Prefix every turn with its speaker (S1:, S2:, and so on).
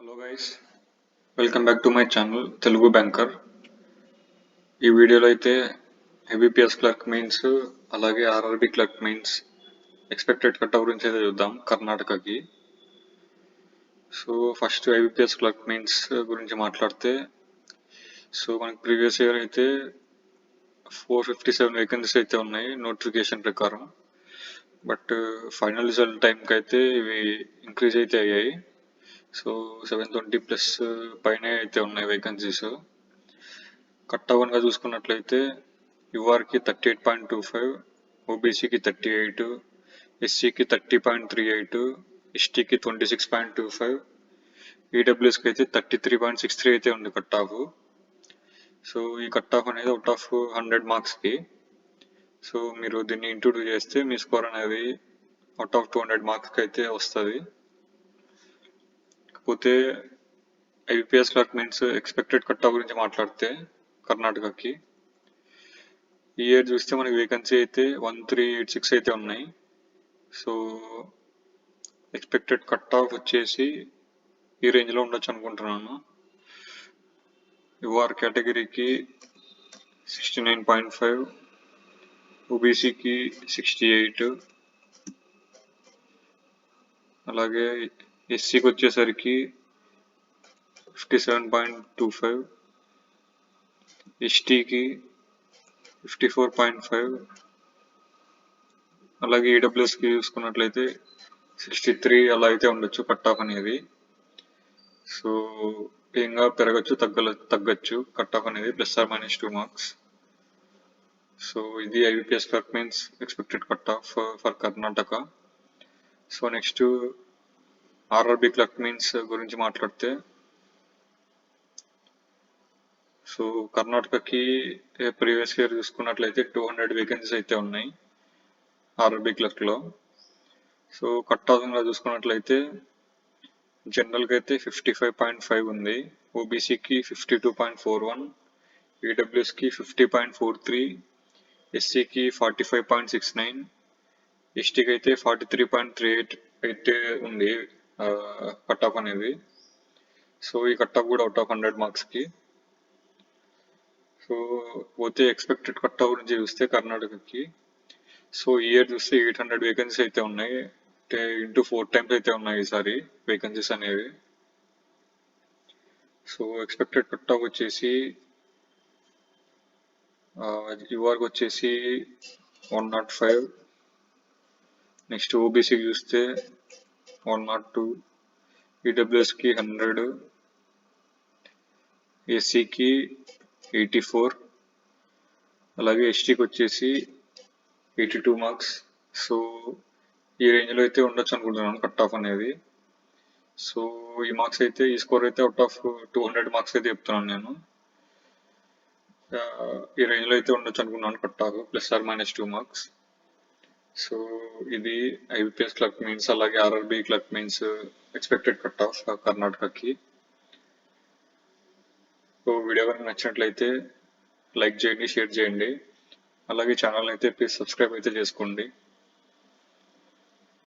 S1: Hello guys, welcome back to my channel Telugu banker. ఈ వీడియోలో అయితే ఐబీపీఎస్ క్లర్క్ మెయిన్స్ అలాగే RRB clerk mains expected cut గురించి అయితే చూద్దాం కర్ణాటకకి. So first IBPS clerk mains గురించి మాట్లాడితే, సో మనకి ప్రీవియస్ ఇయర్ అయితే 457 వేకెన్సీస్ అయితే ఉన్నాయి నోటిఫికేషన్ ప్రకారం. బట్ ఫైనల్ రిజల్ట్ టైంకి అయితే ఇవి ఇంక్రీజ్ అయితే అయ్యాయి. సో 720+ పైన అయితే ఉన్నాయి వేకెన్సీస్. కట్ అవన్గా చూసుకున్నట్లయితే యుఆర్కి 38.25, ఓబీసీకి 38, ఎస్సీకి 30.38, ఎస్టీకి 26.25, ఈడబ్ల్యూఎస్కి అయితే 33.63 అయితే ఉంది కట్ ఆఫ్. సో ఈ కట్ ఆఫ్ అనేది అవుట్ ఆఫ్ 100 మార్క్స్కి. సో మీరు దీన్ని ఇంటూ 2 చేస్తే మీ స్కోర్ అనేది అవుట్ ఆఫ్ 200 మార్క్స్కి అయితే వస్తుంది. కాకపోతే IBPS clerk mains expected cut of గురించి మాట్లాడితే కర్ణాటకకి ఈ ఇయర్ చూస్తే మనకి వేకెన్సీ అయితే 1386 అయితే ఉన్నాయి. సో ఎక్స్పెక్టెడ్ కట్ ఆఫ్ వచ్చేసి ఈ రేంజ్లో ఉండొచ్చు అనుకుంటున్నాను. యుఆర్ కేటగిరీకి 69.5, ఓబీసీకి 68, అలాగే ఎస్సీకి వచ్చేసరికి 57.25, ఎస్టీకి 54.5, అలాగే ఈడబ్ల్యూఎస్కి చూసుకున్నట్లయితే 63 అలా అయితే ఉండొచ్చు కట్ ఆఫ్ అనేది. సో ఏంగా పెరగచ్చు తగ్గచ్చు కట్ ఆఫ్ అనేది +or-2 మార్క్స్. సో ఇది IBPS clerk mains expected cut of for Karnataka. So next RRB clerk means గురించి మాట్లాడితే, సో కర్ణాటకకి ప్రీవియస్ ఇయర్ చూసుకున్నట్లయితే 200 వేకెన్సీస్ అయితే ఉన్నాయి ఆర్ఆర్బీ క్లర్క్లో. సో కట్ ఆఫ్గా చూసుకున్నట్లయితే జనరల్కి అయితే 55.5 ఉంది, ఓబీసీకి 52.41, ఈడబ్ల్యూఎస్కి 50.43, ఎస్సీకి 45.69, ఎస్టీకి అయితే 43.38 అయితే ఉంది కట్ ఆఫ్ అనేది. సో ఈ కట్ ఆఫ్ కూడా అవుట్ ఆఫ్ 100 మార్క్స్కి. సో పోతే ఎక్స్పెక్టెడ్ కట్ ఆఫ్ గురించి చూస్తే కర్ణాటకకి, సో ఈ ఇయర్ చూస్తే 800 వేకెన్సీస్ అయితే ఉన్నాయి, అంటే ఇంటూ 4 టైమ్స్ అయితే ఉన్నాయి ఈసారి వేకెన్సీస్ అనేవి. సో ఎక్స్పెక్టెడ్ కట్ ఆఫ్ వచ్చేసి యుఆర్కి వచ్చేసి 105, నెక్స్ట్ ఓబీసీకి చూస్తే 102, ఈడబ్ల్యూఎస్కి 100, ఎస్సీకి 84, అలాగే ఎస్టీకి వచ్చేసి 82 మార్క్స్. సో ఈ రేంజ్లో అయితే ఉండొచ్చు అనుకుంటున్నాను కట్ ఆఫ్ అనేది. సో ఈ మార్క్స్ అయితే ఈ స్కోర్ అయితే అవుట్ ఆఫ్ 200 మార్క్స్ అయితే చెప్తున్నాను నేను. ఈ రేంజ్లో అయితే ఉండొచ్చు అనుకున్నాను cut off +or-2 marks. So ఇది ఐబీపీఎస్ క్లర్క్ మీన్స్ అలాగే RRB clerk mains expected cut off కర్ణాటకకి. సో వీడియో కనుక నచ్చినట్లయితే లైక్ చేయండి, షేర్ చేయండి, అలాగే ఛానల్ అయితే ప్లీజ్ సబ్స్క్రైబ్ అయితే చేసుకోండి.